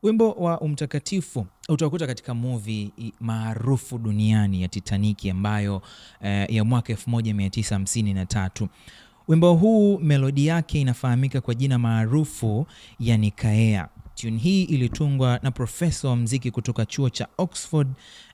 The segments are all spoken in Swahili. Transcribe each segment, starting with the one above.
Wimbo wa Mtakatifu utakuta katika movie maarufu duniani ya Titanic ambayo ya mwaka 1953. Wimbo huu melodi yake inafahamika kwa jina maarufu ya Nikaea. Tune hii ilitungwa na profesa wa muziki kutoka chuo cha Oxford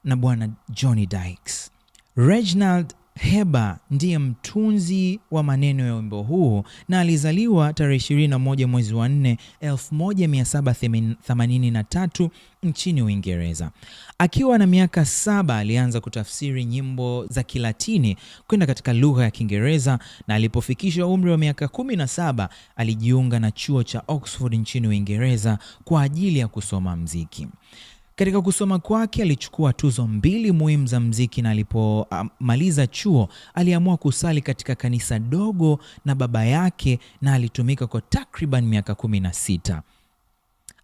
na bwana Johnny Dykes. Reginald Heber ndiye mtunzi wa maneno ya wimbo huu na alizaliwa tarehe 21 mwezi wa 4 1783 nchini Uingereza. Akiwa na miaka 7 alianza kutafsiri nyimbo za Kilatini kwenda katika lugha ya Kiingereza, na alipofikisha umri wa miaka 17 alijiunga na chuo cha Oxford nchini Uingereza kwa ajili ya kusoma muziki. Katika kusoma kwake alichukua tuzo 2 muhimu za muziki, na alipomaliza chuo aliamua kusali katika kanisa dogo na baba yake, na alitumika kwa takriban miaka 16.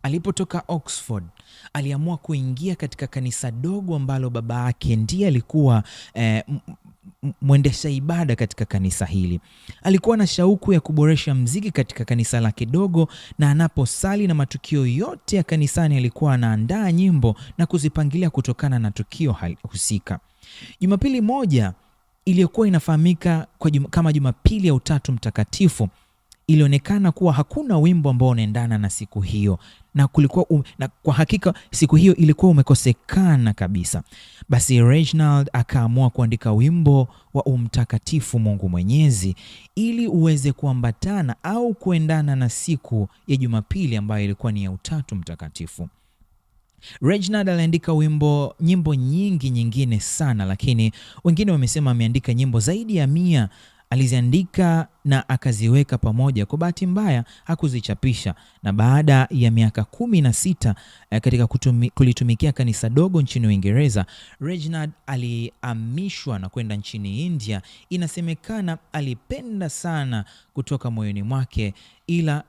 Alipotoka Oxford aliamua kuingia katika kanisa dogo ambalo baba yake ndiye alikuwa mwendesha ibada katika kanisa hili. Alikuwa na shauku ya kuboresha muziki katika kanisa lake dogo, na anaposali na matukio yote ya kanisani alikuwa anaandaa nyimbo na kuzipangilia kutokana na tukio husika. Jumapili moja iliyokuwa inafahamika kama Jumapili ya Utatu Mtakatifu ilionekana kuwa hakuna wimbo ambao unaendana na siku hiyo, na na kwa hakika siku hiyo ilikuwa umekosekana kabisa. Basi Reginald akaamua kuandika wimbo wa Mtakatifu Mungu Mwenyezi ili uweze kuambatana au kuendana na siku ya Jumapili ambayo ilikuwa ni ya Utatu Mtakatifu. Reginald aliandika nyimbo nyingine sana, lakini wengine wamesema ameandika nyimbo zaidi ya 100. Aliziandika na akaziweka pamoja. Kwa bahati mbaya hakuzichapisha, na baada ya miaka 16 katika kulitumikia kanisa dogo nchini Uingereza, Reginald alihamishwa na kwenda nchini India. Inasemekana alipenda sana kutoka moyoni mwake, ila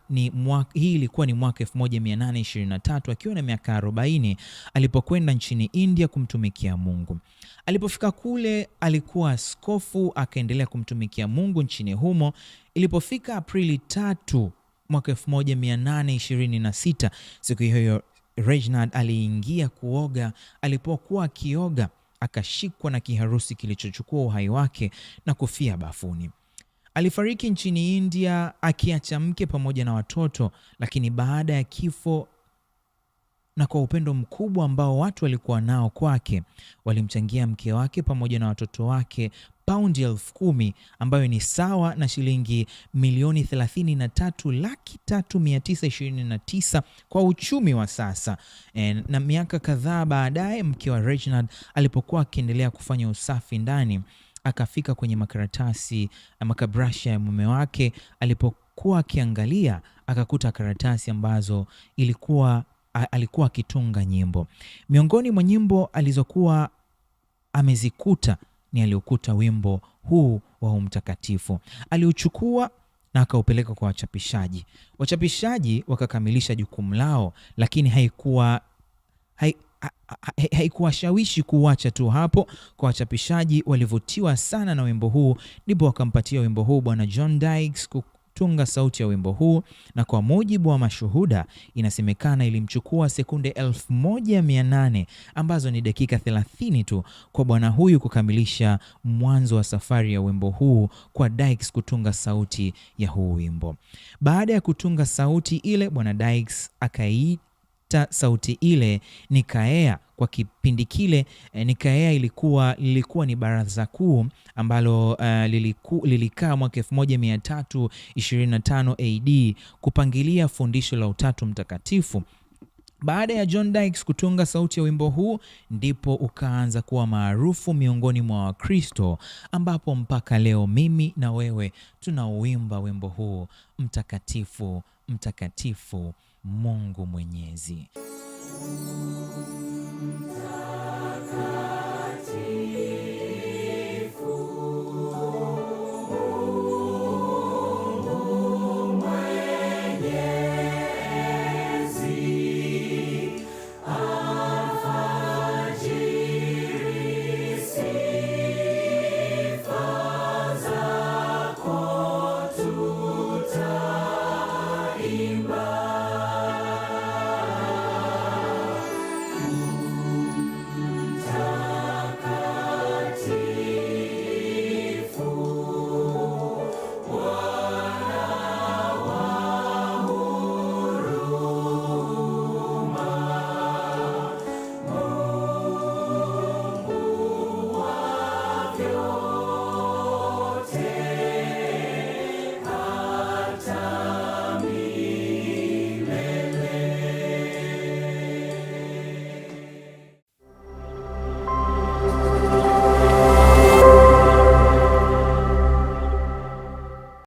hii ilikuwa ni mwaka 1823 akiwa na miaka 40 alipokwenda nchini India kumtumikia Mungu. Alipofika kule alikuwa askofu, akaendelea kumtumikia Mungu nchini humo. Ilipofika Aprili 3 mwaka 1826, siku hiyo Reginald aliingia kuoga. Alipokuwa akioga akashikwa na kiharusi kilichochukua uhai wake na kufia bafuni. Alifariki nchini India akiacha mke pamoja na watoto, lakini baada ya kifo na kwa upendo mkubwa ambao watu walikuwa nao kwake, walimchangia mke wake pamoja na watoto wake paundi 10,000 ambayo ni sawa na shilingi milioni 33,329,929 kwa uchumi wa sasa. Na miaka kadhaa baadaye, mke wa Reginald alipokuwa akiendelea kufanya usafi ndani, akafika kwenye makabrasha ya mume wake. Alipokuwa akiangalia akakuta karatasi ambazo alikuwa akitunga nyimbo. Miongoni mwa nyimbo alizokuwa amezikuta ni aliokuta wimbo huu wa Mtakatifu. Aliuchukua na akaupeleka kwa wachapishaji. Wachapishaji wakakamilisha jukumu lao, lakini haikuwashawishi kuacha tu hapo. Kwa wachapishaji walivutiwa sana na wimbo huu, ndipo wakampatia wimbo huu bwana John Dykes kutunga sauti ya wimbo huu, na kwa mujibu wa mashuhuda inasemekana ilimchukua sekunde 1800 ambazo ni dakika 30 tu kwa bwana huyu kukamilisha mwanzo wa safari ya wimbo huu, kwa Dykes kutunga sauti ya huu wimbo. Baada ya kutunga sauti ile, bwana Dykes akaita sauti ile Nikaea. Kwa kipindi kile Nikaea lilikuwa ni baraza kuu ambalo lilikaa mwaka 1325 AD kupangilia fundisho la Utatu Mtakatifu. Baada ya John Dykes kutunga sauti ya wimbo huu, ndipo ukaanza kuwa maarufu miongoni mwa Wakristo, ambapo mpaka leo mimi na wewe tunauimba wimbo huu, Mtakatifu, Mtakatifu Mungu Mwenyezi.